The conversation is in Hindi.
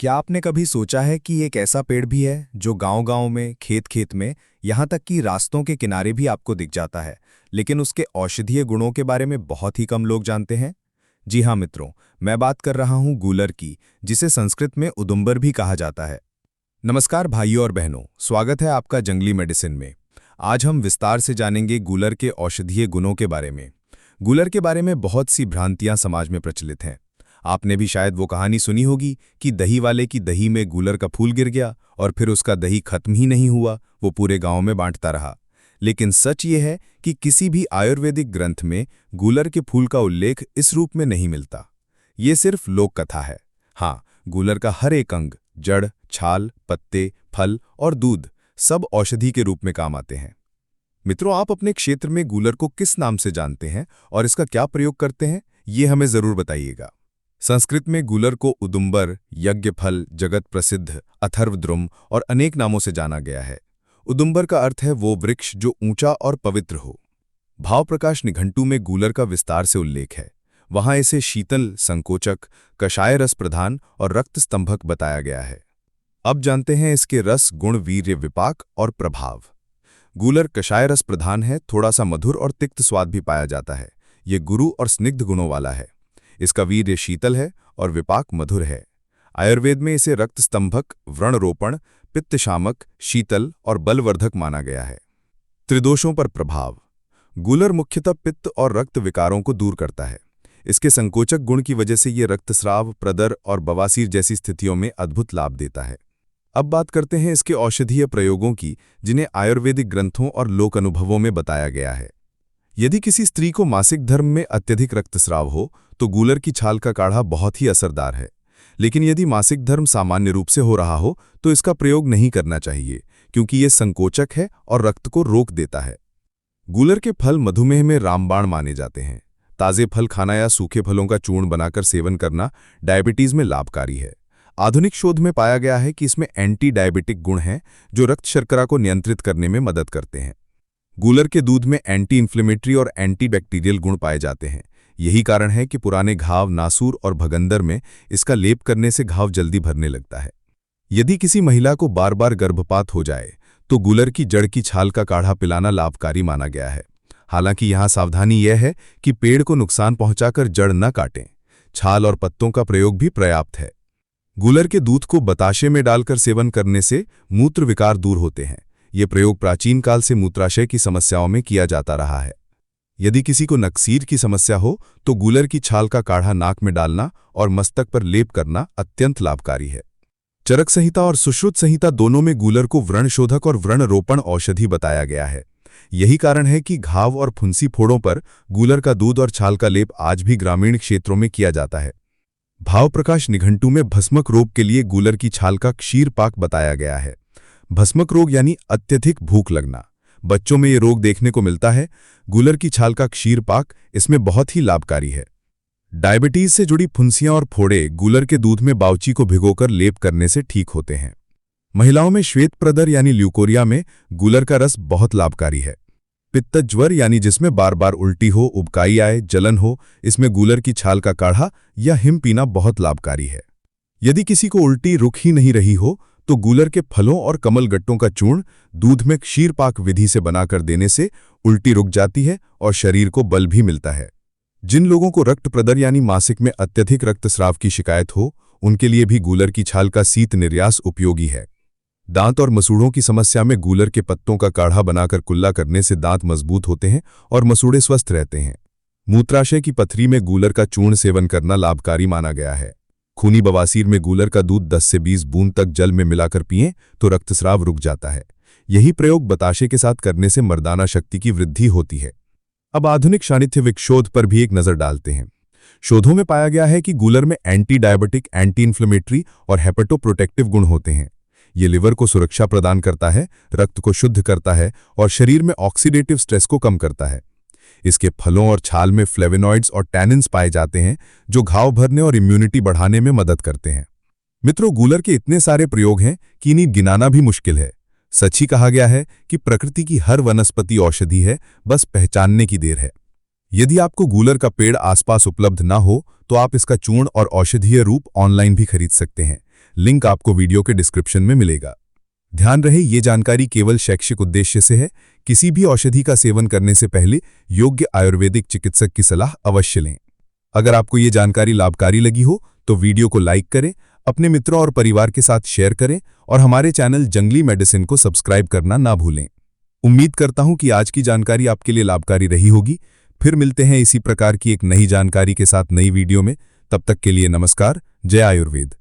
क्या आपने कभी सोचा है कि एक ऐसा पेड़ भी है जो गांव-गांव में, खेत-खेत में, यहाँ तक कि रास्तों के किनारे भी आपको दिख जाता है, लेकिन उसके औषधीय गुणों के बारे में बहुत ही कम लोग जानते हैं? जी हाँ मित्रों, मैं बात कर रहा हूँ गूलर की, जिसे संस्कृत में उदुम्बर भी कहा जाता है। नमस्कार भाइयों और बहनों, स्वागत है आपका जंगली मेडिसिन में। आज हम विस्तार से जानेंगे गूलर के औषधीय गुणों के बारे में। गूलर के बारे में बहुत सी भ्रांतियां समाज में प्रचलित हैं। आपने भी शायद वो कहानी सुनी होगी कि दही वाले की दही में गूलर का फूल गिर गया और फिर उसका दही खत्म ही नहीं हुआ, वो पूरे गांव में बांटता रहा। लेकिन सच ये है कि किसी भी आयुर्वेदिक ग्रंथ में गूलर के फूल का उल्लेख इस रूप में नहीं मिलता। ये सिर्फ लोक कथा है। हाँ, गूलर का हर एक अंग, जड़, छाल, पत्ते, फल और दूध सब औषधि के रूप में काम आते हैं। मित्रों, आप अपने क्षेत्र में गूलर को किस नाम से जानते हैं और इसका क्या प्रयोग करते हैं, ये हमें जरूर बताइएगा। संस्कृत में गूलर को उदुम्बर, यज्ञफल, जगत प्रसिद्ध, अथर्वद्रुम और अनेक नामों से जाना गया है। उदुम्बर का अर्थ है वो वृक्ष जो ऊंचा और पवित्र हो। भाव प्रकाश निघंटू में गूलर का विस्तार से उल्लेख है। वहां इसे शीतल, संकोचक, कषाय रस प्रधान और रक्त स्तंभक बताया गया है। अब जानते हैं इसके रस, गुण, वीर्य, विपाक और प्रभाव। गूलर कषाय रस प्रधान है, थोड़ा सा मधुर और तिक्त स्वाद भी पाया जाता है। ये गुरु और स्निग्ध गुणों वाला है। इसका वीर्य शीतल है और विपाक मधुर है। आयुर्वेद में इसे रक्त स्तंभक, व्रणरोपण, पित्तशामक, शीतल और बलवर्धक माना गया है। त्रिदोषों पर प्रभाव। गूलर मुख्यतः पित्त और रक्त विकारों को दूर करता है। इसके संकोचक गुण की वजह से ये रक्तस्राव, प्रदर और बवासीर जैसी स्थितियों में अद्भुत लाभ देता है। अब बात करते हैं इसके औषधीय प्रयोगों की, जिन्हें आयुर्वेदिक ग्रंथों और लोक अनुभवों में बताया गया है। यदि किसी स्त्री को मासिक धर्म में अत्यधिक रक्तस्राव हो तो गूलर की छाल का काढ़ा बहुत ही असरदार है। लेकिन यदि मासिक धर्म सामान्य रूप से हो रहा हो तो इसका प्रयोग नहीं करना चाहिए, क्योंकि ये संकोचक है और रक्त को रोक देता है। गूलर के फल मधुमेह में रामबाण माने जाते हैं। ताजे फल खाना या सूखे फलों का चूर्ण बनाकर सेवन करना डायबिटीज में लाभकारी है। आधुनिक शोध में पाया गया है कि इसमें एंटी डायबिटिक गुण हैं जो रक्त शर्करा को नियंत्रित करने में मदद करते हैं। गूलर के दूध में एंटी इन्फ्लेमेटरी और एंटी बैक्टीरियल गुण पाए जाते हैं। यही कारण है कि पुराने घाव, नासूर और भगंदर में इसका लेप करने से घाव जल्दी भरने लगता है। यदि किसी महिला को बार बार गर्भपात हो जाए तो गूलर की जड़ की छाल का काढ़ा पिलाना लाभकारी माना गया है। हालांकि यहाँ सावधानी यह है कि पेड़ को नुकसान पहुंचाकर जड़ न काटें। छाल और पत्तों का प्रयोग भी पर्याप्त है। गूलर के दूध को बताशे में डालकर सेवन करने से मूत्र विकार दूर होते हैं। ये प्रयोग प्राचीन काल से मूत्राशय की समस्याओं में किया जाता रहा है। यदि किसी को नक्सीर की समस्या हो तो गूलर की छाल का काढ़ा नाक में डालना और मस्तक पर लेप करना अत्यंत लाभकारी है। चरक संहिता और सुश्रुत संहिता दोनों में गूलर को व्रणशोधक और व्रणरोपण औषधि बताया गया है। यही कारण है कि घाव और फुंसी फोड़ों पर गूलर का दूध और छाल का लेप आज भी ग्रामीण क्षेत्रों में किया जाता है। भाव प्रकाश निघंटू में भस्मक रोग के लिए गूलर की छाल का क्षीर पाक बताया गया है। भस्मक रोग यानी अत्यधिक भूख लगना। बच्चों में ये रोग देखने को मिलता है। गूलर की छाल का क्षीर पाक इसमें बहुत ही लाभकारी है। डायबिटीज से जुड़ी फुंसियां और फोड़े गूलर के दूध में बावची को भिगोकर लेप करने से ठीक होते हैं। महिलाओं में श्वेत प्रदर यानी ल्यूकोरिया में गूलर का रस बहुत लाभकारी है। पित्त ज्वर यानी जिसमें बार बार उल्टी हो, उबकाई आए, जलन हो, इसमें गूलर की छाल का काढ़ा या हिम पीना बहुत लाभकारी है। यदि किसी को उल्टी रुक ही नहीं रही हो तो गूलर के फलों और कमल गट्टों का चूर्ण दूध में क्षीर पाक विधि से बनाकर देने से उल्टी रुक जाती है और शरीर को बल भी मिलता है। जिन लोगों को रक्त प्रदर यानी मासिक में अत्यधिक रक्तस्राव की शिकायत हो, उनके लिए भी गूलर की छाल का शीत निर्यास उपयोगी है। दांत और मसूड़ों की समस्या में गूलर के पत्तों का काढ़ा बनाकर कुल्ला करने से दांत मजबूत होते हैं और मसूड़े स्वस्थ रहते हैं। मूत्राशय की पथरी में गूलर का चूर्ण सेवन करना लाभकारी माना गया है। खूनी बवासीर में गूलर का दूध 10 से 20 बूंद तक जल में मिलाकर पिएं तो रक्तस्राव रुक जाता है। यही प्रयोग बताशे के साथ करने से मर्दाना शक्ति की वृद्धि होती है। अब आधुनिक सानिध्यविक शोध पर भी एक नजर डालते हैं। शोधों में पाया गया है कि गूलर में एंटी डायबिटिक, एंटी इन्फ्लेमेटरी और हेपेटोप्रोटेक्टिव गुण होते हैं। ये लिवर को सुरक्षा प्रदान करता है, रक्त को शुद्ध करता है और शरीर में ऑक्सीडेटिव स्ट्रेस को कम करता है। इसके फलों और छाल में फ्लेवोनॉइड्स और टैनिन्स पाए जाते हैं जो घाव भरने और इम्यूनिटी बढ़ाने में मदद करते हैं। मित्रों, गूलर के इतने सारे प्रयोग हैं कि इन्हें गिनाना भी मुश्किल है। सच ही कहा गया है कि प्रकृति की हर वनस्पति औषधि है, बस पहचानने की देर है। यदि आपको गूलर का पेड़ आसपास उपलब्ध ना हो तो आप इसका चूर्ण और औषधीय रूप ऑनलाइन भी खरीद सकते हैं। लिंक आपको वीडियो के डिस्क्रिप्शन में मिलेगा। ध्यान रहे, ये जानकारी केवल शैक्षिक उद्देश्य से है। किसी भी औषधि का सेवन करने से पहले योग्य आयुर्वेदिक चिकित्सक की सलाह अवश्य लें। अगर आपको ये जानकारी लाभकारी लगी हो तो वीडियो को लाइक करें, अपने मित्रों और परिवार के साथ शेयर करें और हमारे चैनल जंगली मेडिसिन को सब्सक्राइब करना ना भूलें। उम्मीद करता हूं कि आज की जानकारी आपके लिए लाभकारी रही होगी। फिर मिलते हैं इसी प्रकार की एक नई जानकारी के साथ नई वीडियो में। तब तक के लिए नमस्कार। जय आयुर्वेद।